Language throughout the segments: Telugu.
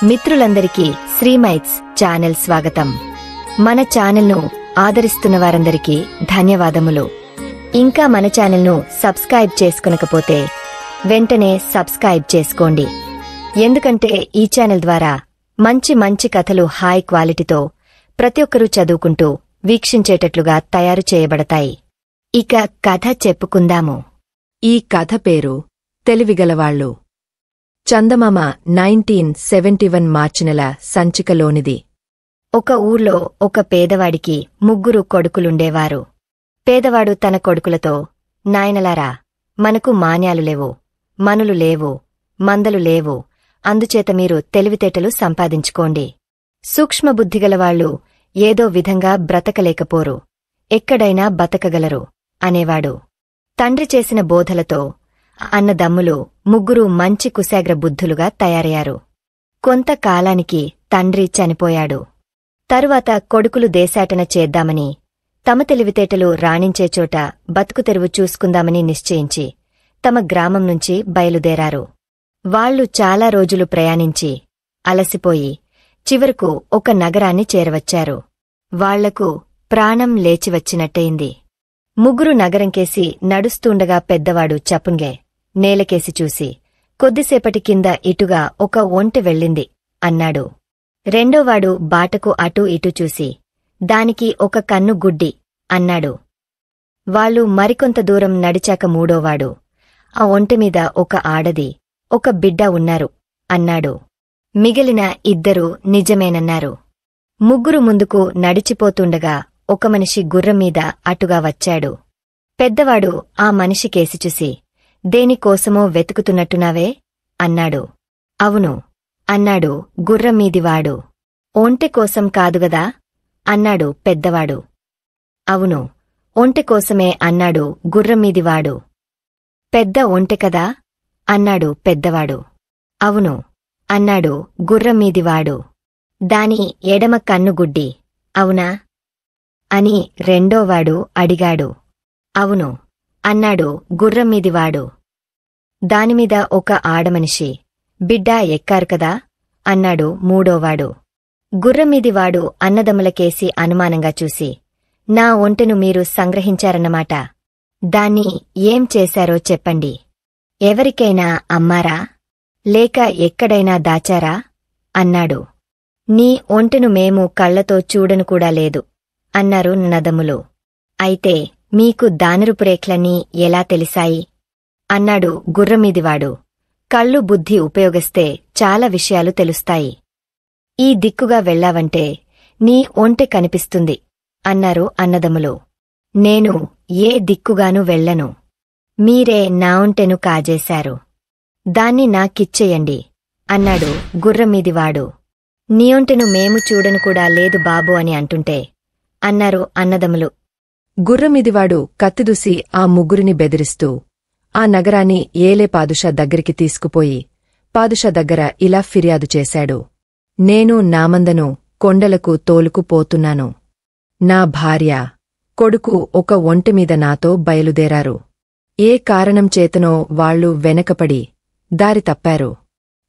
మిత్రులందరికీ శ్రీమైట్స్ ఛానల్ స్వాగతం. మన ఛానల్ను ఆదరిస్తున్న వారందరికీ ధన్యవాదములు. ఇంకా మన ఛానల్ను సబ్స్క్రైబ్ చేసుకొనకపోతే వెంటనే సబ్స్క్రైబ్ చేసుకోండి. ఎందుకంటే ఈ ఛానల్ ద్వారా మంచి కథలు హై క్వాలిటీతో ప్రతి ఒక్కరూ చదువుకుంటూ వీక్షించేటట్లుగా తయారు చేయబడతాయి. ఇక కథ చెప్పుకుందాము. ఈ కథ పేరు తెలివిగలవాళ్ళు. చందమామ 1971 మార్చి నెల సంచికలోనిది. ఒక ఊర్లో ఒక పేదవాడికి 3 కొడుకులుండేవారు. పేదవాడు తన కొడుకులతో, నాయనలారా, మనకు మాన్యాలు లేవు, మనులు లేవు, మందలు లేవు, అందుచేత మీరు తెలివితేటలు సంపాదించుకోండి. సూక్ష్మబుద్ధిగలవాళ్లు ఏదో విధంగా బ్రతకలేకపోరు, ఎక్కడైనా బతకగలరు అనేవాడు. తండ్రి చేసిన బోధలతో అన్నదమ్ములు 3 మంచి కుశాగ్ర బుద్ధులుగా తయారయ్యారు. కొంతకాలానికి తండ్రి చనిపోయాడు. తరువాత కొడుకులు దేశాటన చేద్దామని, తమ తెలివితేటలు రాణించే చోట బతుకుతెరువు చూసుకుందామని నిశ్చయించి తమ గ్రామం నుంచి బయలుదేరారు. వాళ్లు చాలా రోజులు ప్రయాణించి అలసిపోయి చివరకు ఒక నగరాన్ని చేరవచ్చారు. వాళ్లకు ప్రాణం లేచివచ్చినట్టయింది. 3 నగరంకేసి నడుస్తూండగా పెద్దవాడు చపుంగే నేలకేసి చూసి, కొద్దిసేపటి కింద ఇటుగా ఒక ఒంటె వెళ్ళింది అన్నాడు. రెండోవాడు బాటకు అటూ ఇటూ చూసి, దానికి ఒక కన్ను గుడ్డి అన్నాడు. వాళ్ళు మరికొంత దూరం నడిచాక మూడోవాడు, ఆ ఒంటెమీద ఒక ఆడది, ఒక బిడ్డ ఉన్నారు అన్నాడు. మిగిలిన 2 నిజమేనన్నారు. 3 ముందుకు నడిచిపోతుండగా ఒక మనిషి గుర్రంమీద అటుగా వచ్చాడు. పెద్దవాడు ఆ మనిషికేసి చూసి, దేనికోసమో వెతుకుతున్నట్టున్నావే అన్నాడు. అవును అన్నాడు గుర్రంమీదివాడు. ఒంటె కోసం కాదుగదా అన్నాడు పెద్దవాడు. అవును, ఒంటె కోసమే అన్నాడు గుర్రంమీదివాడు. పెద్ద ఒంటె కదా అన్నాడు పెద్దవాడు. అవును అన్నాడు గుర్రంమీదివాడు. దాని ఎడమ కన్నుగుడ్డి అవునా అని రెండోవాడు అడిగాడు. అవును అన్నాడు గుర్రంమీదివాడు. దానిమీద ఒక ఆడమనిషి, బిడ్డ ఎక్కారు కదా అన్నాడు మూడోవాడు. గుర్రంమీదివాడు అన్నదమ్ములకేసి అనుమానంగా చూసి, నా ఒంటెను మీరు సంగ్రహించారన్నమాట. దాన్ని ఏం చేశారో చెప్పండి. ఎవరికైనా అమ్మారా, లేక ఎక్కడైనా దాచారా అన్నాడు. నీ ఒంటెను మేము కళ్లతో చూడనుకూడా లేదు అన్నారు నదములు. అయితే మీకు దానరుపురేఖ్లన్నీ ఎలా తెలిసాయి అన్నాడు గుర్రమీదివాడు. కళ్ళు బుద్ధి ఉపయోగిస్తే చాలా విషయాలు తెలుస్తాయి. ఈ దిక్కుగా వెళ్లావంటే నీ ఒంటె కనిపిస్తుంది అన్నారు అన్నదమ్ములు. నేను ఏ దిక్కుగాను వెళ్లను. మీరే నా ఒంటెను కాజేశారు. దాన్ని నాకిచ్చేయండి అన్నాడు గుర్రమీదివాడు. నీ ఒంటెను మేము చూడనుకూడా లేదు బాబు అని అంటుంటే అన్నారు అన్నదమ్ములు. గుర్రమీదివాడు కత్తిదూసి ఆ 3 బెదిరిస్తూ ఆ నగరాన్ని ఏలే పాదుషా దగ్గరికి తీసుకుపోయి పాదుషా దగ్గర ఇలా ఫిర్యాదు చేశాడు. నేను నామందను కొండలకు తోలుకుపోతున్నాను. నా భార్య, కొడుకు ఒక ఒంటెమీద నాతో బయలుదేరారు. ఏ కారణం చేతనో వాళ్లు వెనకపడి దారి తప్పారు.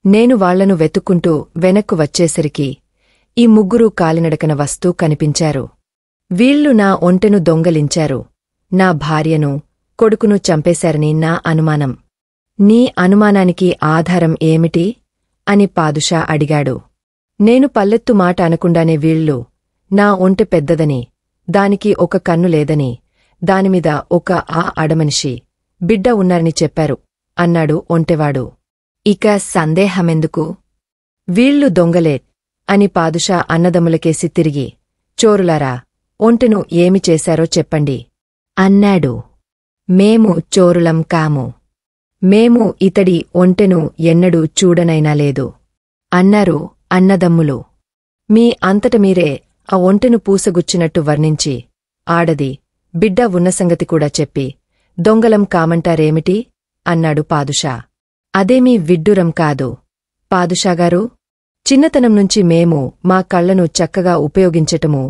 నేను వాళ్లను వెతుక్కుంటూ వెనక్కు వచ్చేసరికి ఈ 3 కాలినడకన వస్తూ కనిపించారు. వీళ్లు నా ఒంటెను దొంగలించారు, నా భార్యను, కొడుకును చంపేశారని నా అనుమానం. నీ అనుమానానికి ఆధారం ఏమిటి అని పాదుషా అడిగాడు. నేను పల్లెత్తు మాట అనకుండానే వీళ్లు నా ఒంటె పెద్దదని, దానికి ఒక కన్ను లేదని, దానిమీద ఒక ఆడమనిషి, బిడ్డ ఉన్నారని చెప్పారు అన్నాడు ఒంటెవాడు. ఇక సందేహమెందుకు? వీళ్లు దొంగలే అని పాదుషా అన్నదమ్ములకేసి తిరిగి, చోరులారా, ఒంటెను ఏమి చేశారో చెప్పండి అన్నాడు. మేము చోరులం కాము. మేము ఇతడి ఒంటెను ఎన్నడూ చూడనైనా లేదు అన్నారు అన్నదమ్ములు. మీ అంతట మీరే ఆ ఒంటెను పూసగుచ్చినట్టు వర్ణించి, ఆడది, బిడ్డ ఉన్న సంగతి కూడా చెప్పి, దొంగలం కామంటారేమిటి అన్నాడు పాదుషా. అదేమీ విడ్డూరం కాదు పాదుషాగారు. చిన్నతనం నుంచి మేము మా కళ్లను చక్కగా ఉపయోగించటమూ,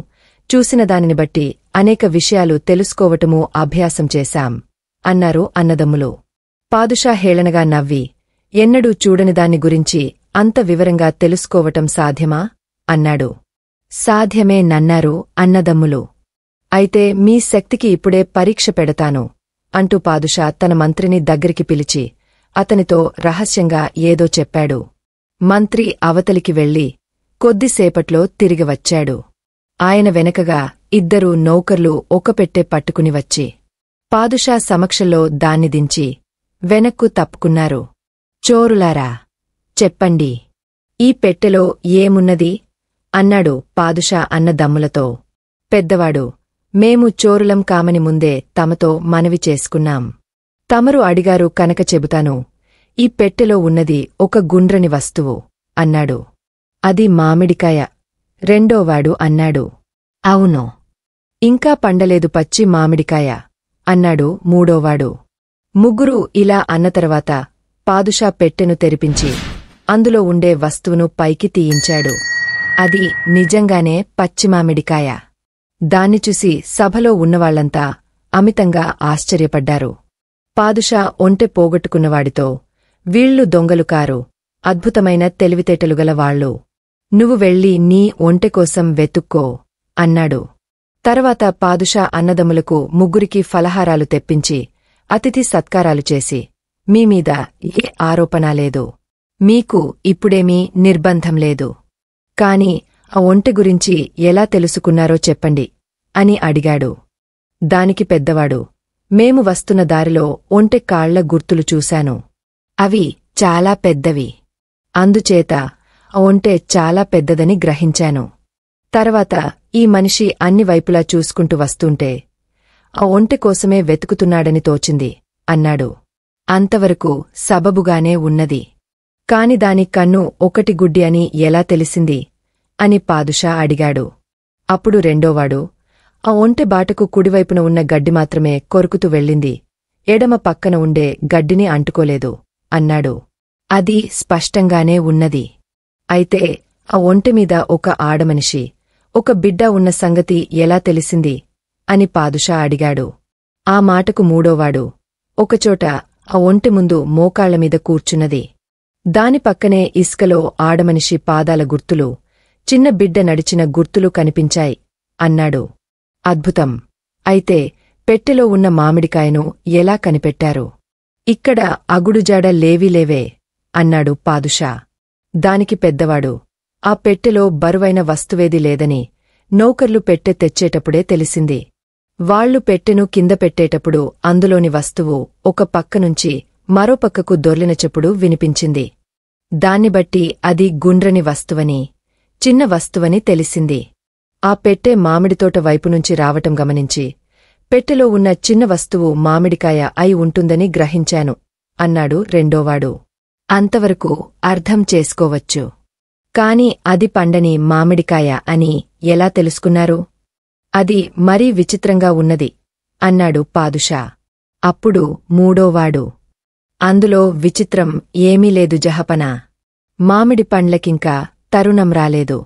చూసిన దానిని బట్టి అనేక విషయాలు తెలుసుకోవటమూ అభ్యాసం చేశాం అన్నారు అన్నదమ్ములు. పాదుషా హేళనగా నవ్వి, ఎన్నడూ చూడని దాన్ని గురించి అంత వివరంగా తెలుసుకోవటం సాధ్యమా అన్నాడు. సాధ్యమే నన్నారు అన్నదమ్ములు. అయితే మీ శక్తికి ఇప్పుడే పరీక్ష పెడతాను అంటూ పాదుషా తన మంత్రిని దగ్గరికి పిలిచి అతనితో రహస్యంగా ఏదో చెప్పాడు. మంత్రి అవతలికి వెళ్లి కొద్దిసేపట్లో తిరిగి వచ్చాడు. ఆయన వెనకగా 2 నౌకర్లు ఒక పెట్టె పట్టుకుని వచ్చి పాదుషా సమక్షంలో దాన్ని దించి వెనక్కు తప్పుకున్నారు. చోరులారా, చెప్పండి, ఈ పెట్టెలో ఏమున్నది అన్నాడు పాదుషా అన్నదమ్ములతో. పెద్దవాడు, మేము చోరులం కామని ముందే తమతో మనవి చేసుకున్నాం. తమరు అడిగారు కనుక చెబుతాను. ఈ పెట్టెలో ఉన్నది ఒక గుండ్రని వస్తువు అన్నాడు. అది మామిడికాయ, రెండోవాడు అన్నాడు. అవును, ఇంకా పండలేదు పచ్చి మామిడికాయ అన్నాడు మూడోవాడు. ముగ్గురు ఇలా అన్న తర్వాత పాదుషా పెట్టెను తెరిపించి అందులో ఉండే వస్తువును పైకి తీయించాడు. అది నిజంగానే పచ్చిమామిడికాయ. దాన్ని చూసి సభలో ఉన్నవాళ్లంతా అమితంగా ఆశ్చర్యపడ్డారు. పాదుషా ఒంటె పోగొట్టుకున్నవాడితో, వీళ్లు దొంగలు కారు, అద్భుతమైన తెలివితేటలుగల వాళ్లు. నువ్వు వెళ్ళి నీ ఒంటెకోసం వెతుక్కో అన్నాడు. తర్వాత పాదుషా అన్నదమ్ములకు ముగ్గురికి ఫలహారాలు తెప్పించి అతిథి సత్కారాలు చేసి, మీమీద ఏ ఆరోపణ లేదు, మీకు ఇప్పుడేమీ నిర్బంధం లేదు. కాని ఆ ఒంటె గురించి ఎలా తెలుసుకున్నారో చెప్పండి అని అడిగాడు. దానికి పెద్దవాడు, మేము వస్తున్న దారిలో ఒంటె కాళ్ల గుర్తులు చూశాను. అవి చాలా పెద్దవి. అందుచేత ఆ ఒంటె చాలా పెద్దదని గ్రహించాను. తర్వాత ఈ మనిషి అన్ని వైపులా చూసుకుంటూ వస్తుంటే ఆ ఒంటె కోసమే వెతుకుతున్నాడని తోచింది అన్నాడు. అంతవరకు సబబుగానే ఉన్నది. కాని దాని కన్ను ఒకటి గుడ్డి అని ఎలా తెలిసింది అని పాదుషా అడిగాడు. అప్పుడు రెండోవాడు, ఆ ఒంటె బాటకు కుడివైపున ఉన్న గడ్డి మాత్రమే కొరుకుతూ వెళ్ళింది, ఎడమ పక్కన ఉండే గడ్డిని అంటుకోలేదు అన్నాడు. అది స్పష్టంగానే ఉన్నది. అయితే ఆ ఒంటెమీద ఒక ఆడమనిషి, ఒక బిడ్డ ఉన్న సంగతి ఎలా తెలిసింది అని పాదుషా అడిగాడు. ఆ మాటకు మూడోవాడు, ఒకచోట ఆ ఒంటె ముందు మోకాళ్లమీద కూర్చున్నది. దాని పక్కనే ఇసుకలో ఆడమనిషి పాదాల గుర్తులు, చిన్న బిడ్డ నడిచిన గుర్తులు కనిపించాయి అన్నాడు. అద్భుతం. అయితే పెట్టెలో ఉన్న మామిడికాయను ఎలా కనిపెట్టారు? ఇక్కడ అగుడుజాడ లేవీలేవే అన్నాడు పాదుషా. దానికి పెద్దవాడు, ఆ పెట్టెలో బరువైన వస్తువేదీ లేదని నౌకర్లు పెట్టె తెచ్చేటప్పుడే తెలిసింది. వాళ్లు పెట్టెను కింద పెట్టేటప్పుడు అందులోని వస్తువు ఒక పక్కనుంచి మరో పక్కకు దొర్లిన చెప్పుడు వినిపించింది. దాన్నిబట్టి అది గుండ్రని వస్తువని, చిన్న వస్తువని తెలిసింది. ఆ పెట్టె మామిడితోట వైపునుంచి రావటం గమనించి పెట్టెలో ఉన్న చిన్న వస్తువు మామిడికాయ అయి ఉంటుందని గ్రహించాను అన్నాడు రెండోవాడు. అంతవరకు అర్థం చేసుకోవచ్చు. కాని అది పండని మామిడికాయ అని ఎలా తెలుసుకున్నారు? అది మరీ విచిత్రంగా ఉన్నది అన్నాడు పాదుషా. అప్పుడు మూడోవాడు, అందులో విచిత్రం ఏమీ లేదు జహపనా. మామిడి పండ్లకింకా తరుణం రాలేదు.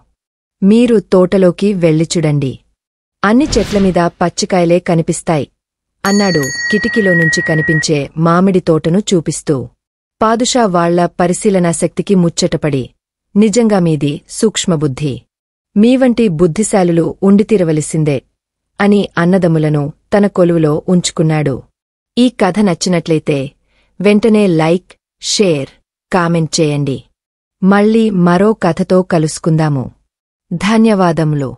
మీరు తోటలోకి వెళ్ళిచూడండి. అన్ని చెట్లమీద పచ్చికాయలే కనిపిస్తాయి అన్నాడు కిటికీలోనుంచి కనిపించే మామిడి తోటను చూపిస్తూ. పాదుషా వాళ్ల పరిశీలనాశక్తికి ముచ్చటపడి, నిజంగా మీది సూక్ష్మబుద్ధి. మీవంటి బుద్ధిశాలులు ఉండితీరవలసిందే అని అన్నదమ్ములను తన కొలువులో ఉంచుకున్నాడు. ఈ కథ నచ్చినట్లయితే వెంటనే లైక్, షేర్, కామెంట్ చేయండి. మళ్ళీ మరో కథతో కలుసుకుందాము. ధన్యవాదములు.